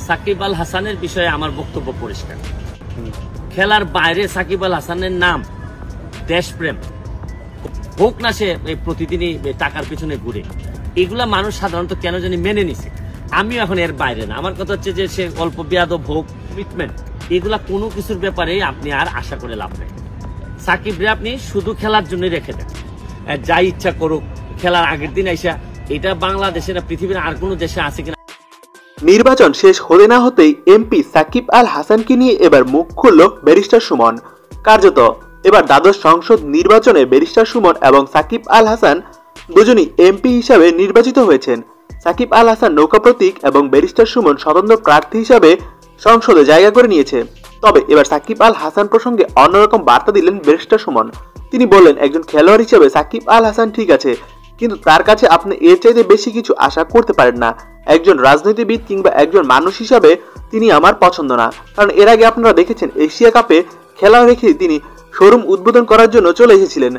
সাকিব আল হাসানের বিষয়ে আমার বক্তব্য পরিষ্কার। খেলার বাইরে সাকিব আল হাসানের নাম দেশপ্রেম হোক না, সে প্রতিদিনই টাকার পিছনে ঘুরে, এগুলা মানুষ সাধারণত কেন জানি মেনে নিছে। আমিও এখন এর বাইরে না। আমার কথা হচ্ছে যে সে অল্প বেয়াদব হোক, কমিটমেন্ট, এগুলা কোনো কিছুর ব্যাপারে আপনি আর আশা করে লাভ নেই। সাকিবরে আপনি শুধু খেলার জন্য রেখে দেন, যা ইচ্ছা করুক, খেলার আগের দিন আইসা। এটা বাংলাদেশে না পৃথিবীর আর কোনো দেশে আছে কিনা। নির্বাচন শেষ হতে না হতেই এমপি সাকিব আল হাসানকে নিয়ে এবার মুখ খুলল ব্যারিস্টার সুমন। কার্যত এবার দ্বাদশ সংসদ নির্বাচনে ব্যারিস্টার সুমন এবং সাকিব আল হাসান দুজনই এমপি হিসাবে নির্বাচিত হয়েছেন। সাকিব আল হাসান নৌকা প্রতীক এবং ব্যারিস্টার সুমন স্বতন্ত্র প্রার্থী হিসাবে সংসদে জায়গা করে নিয়েছে। তবে এবার সাকিব আল হাসান প্রসঙ্গে অন্যরকম বার্তা দিলেন ব্যারিস্টার সুমন। তিনি বললেন, একজন খেলোয়াড় হিসেবে সাকিব আল হাসান ঠিক আছে, কিন্তু তার কাছে আপনি এর চাইতে বেশি কিছু আশা করতে পারেন না। একজন রাজনীতিবিদ কিংবা একজন মানুষ হিসাবে তিনি আমার পছন্দ না। কারণ এর আগে আপনারা দেখেছেন এশিয়া কাপে খেলা রেখে তিনি শোরুম উদ্বোধন করার জন্য চলে এসেছিলেন।